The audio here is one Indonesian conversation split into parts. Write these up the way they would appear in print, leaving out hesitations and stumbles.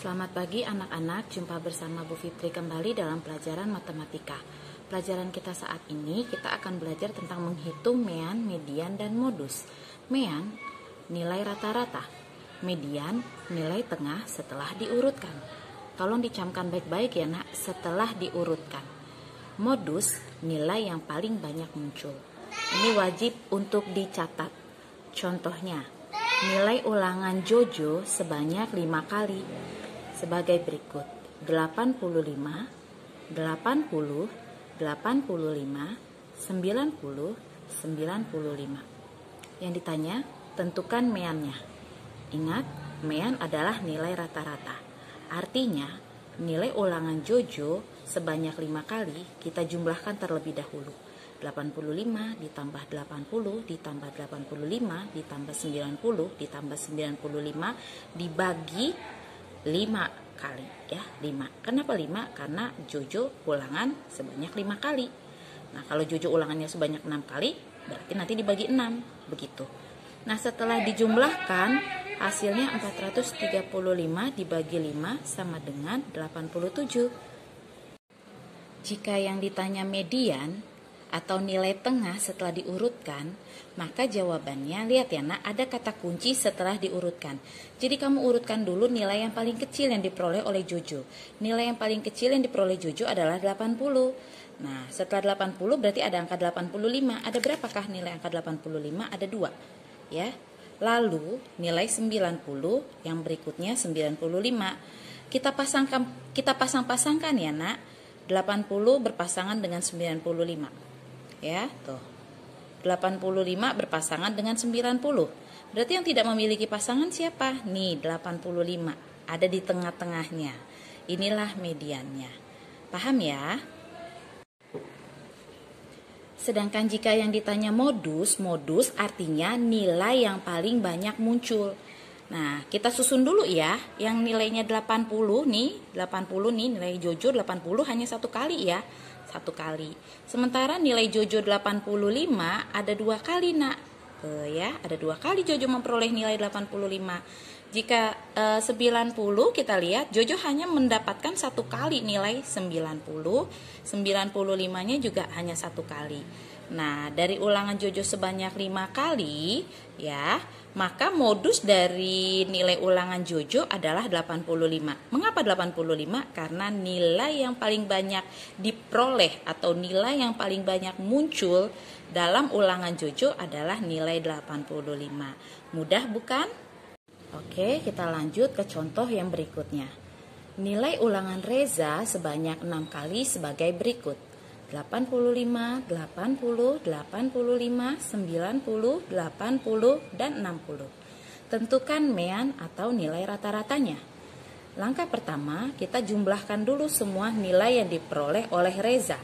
Selamat pagi anak-anak, jumpa bersama Bu Fitri kembali dalam pelajaran matematika. Pelajaran kita saat ini, kita akan belajar tentang menghitung mean, median, dan modus. Mean, nilai rata-rata. Median, nilai tengah setelah diurutkan. Tolong dicamkan baik-baik ya nak, setelah diurutkan. Modus, nilai yang paling banyak muncul. Ini wajib untuk dicatat. Contohnya, nilai ulangan Jojo sebanyak 5 kali sebagai berikut: 85, 80, 85, 90, 95. Yang ditanya, tentukan meannya. Ingat, mean adalah nilai rata-rata. Artinya, nilai ulangan Jojo sebanyak 5 kali kita jumlahkan terlebih dahulu. 85 ditambah 80 ditambah 85 ditambah 90 ditambah 95 dibagi 5 kali ya, 5. Kenapa 5? Karena Jojo ulangan sebanyak 5 kali. Nah, kalau Jojo ulangannya sebanyak 6 kali, berarti nanti dibagi 6, begitu. Nah, setelah dijumlahkan, hasilnya 435 dibagi 5 sama dengan 87. Jika yang ditanya median atau nilai tengah setelah diurutkan, maka jawabannya, lihat ya nak, ada kata kunci setelah diurutkan. Jadi kamu urutkan dulu nilai yang paling kecil yang diperoleh oleh Jojo. Nilai yang paling kecil yang diperoleh Jojo adalah 80. Nah, setelah 80 berarti ada angka 85. Ada berapakah nilai angka 85? Ada 2. Ya. Lalu nilai 90 yang berikutnya 95. Kita pasang-pasangkan ya nak. 80 berpasangan dengan 95. Ya, tuh. 85 berpasangan dengan 90. Berarti yang tidak memiliki pasangan siapa? Nih, 85. Ada di tengah-tengahnya. Inilah mediannya. Paham ya? Sedangkan jika yang ditanya modus artinya nilai yang paling banyak muncul. Nah, kita susun dulu ya. Yang nilainya 80 nih, nilai Jojo 80 hanya 1 kali ya. 1 kali. Sementara nilai Jojo 85 ada 2 kali nak. Ya, ada 2 kali Jojo memperoleh nilai 85. Jika 90 kita lihat Jojo hanya mendapatkan 1 kali nilai 90. 95-nya juga hanya 1 kali. Nah, dari ulangan Jojo sebanyak 5 kali ya, maka modus dari nilai ulangan Jojo adalah 85. Mengapa 85? Karena nilai yang paling banyak diperoleh atau nilai yang paling banyak muncul dalam ulangan Jojo adalah nilai 85. Mudah bukan? Oke, kita lanjut ke contoh yang berikutnya. Nilai ulangan Reza sebanyak 6 kali sebagai berikut: 85, 80, 85, 90, 80, dan 60. Tentukan mean atau nilai rata-ratanya. Langkah pertama, kita jumlahkan dulu semua nilai yang diperoleh oleh Reza.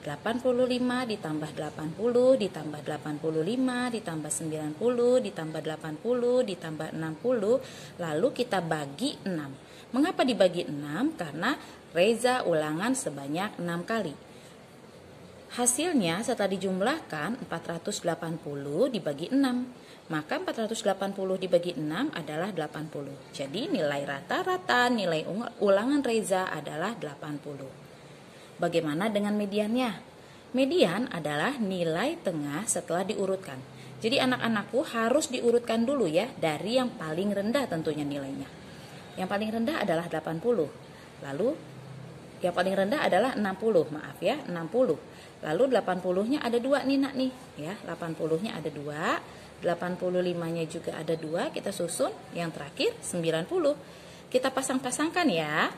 85 ditambah 80 ditambah 85 ditambah 90 ditambah 80 ditambah 60, lalu kita bagi 6. Mengapa dibagi 6? Karena Reza ulangan sebanyak 6 kali. Hasilnya setelah dijumlahkan 480 dibagi 6. Maka 480 dibagi 6 adalah 80. Jadi nilai rata-rata nilai ulangan Reza adalah 80. Bagaimana dengan mediannya? Median adalah nilai tengah setelah diurutkan. Jadi anak-anakku harus diurutkan dulu ya, dari yang paling rendah tentunya nilainya. Yang paling rendah adalah 80. Lalu yang paling rendah adalah 60, maaf ya, 60. Lalu 80-nya ada 2 nih nak nih, ya. 80-nya ada 2, 85-nya juga ada 2, kita susun. Yang terakhir 90. Kita pasang-pasangkan ya.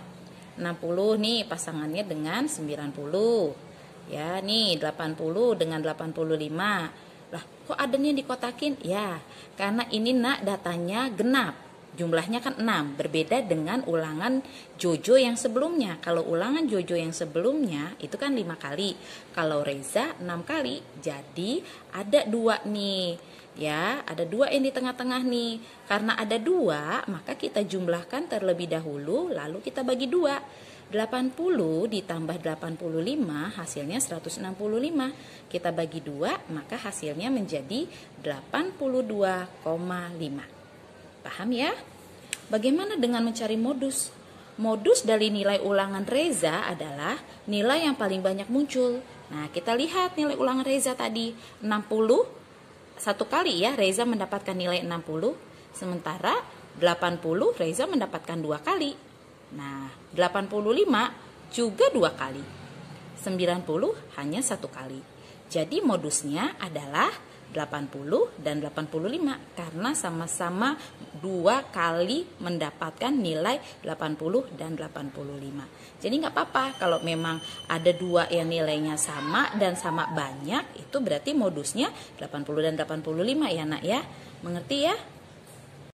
60 nih pasangannya dengan 90. Ya, nih 80 dengan 85. Lah, kok ada nih dikotakin? Ya, karena ini nak datanya genap. Jumlahnya kan 6, berbeda dengan ulangan Jojo yang sebelumnya. Kalau ulangan Jojo yang sebelumnya itu kan 5 kali. Kalau Reza 6 kali. Jadi ada 2 nih. Ya, ada 2 yang di tengah-tengah nih. Karena ada 2, maka kita jumlahkan terlebih dahulu, lalu kita bagi 2. 80 ditambah 85 hasilnya 165. Kita bagi 2, maka hasilnya menjadi 82,5. Paham ya? Bagaimana dengan mencari modus? modus dari nilai ulangan Reza adalah nilai yang paling banyak muncul. Nah, kita lihat nilai ulangan Reza tadi 60. Satu kali ya Reza mendapatkan nilai 60. Sementara 80 Reza mendapatkan 2 kali. Nah, 85 juga 2 kali. 90 hanya 1 kali. Jadi modusnya adalah 80 dan 85 karena sama-sama 2 kali mendapatkan nilai 80 dan 85. Jadi nggak apa-apa kalau memang ada 2 yang nilainya sama dan sama banyak, itu berarti modusnya 80 dan 85 ya nak ya. Mengerti ya?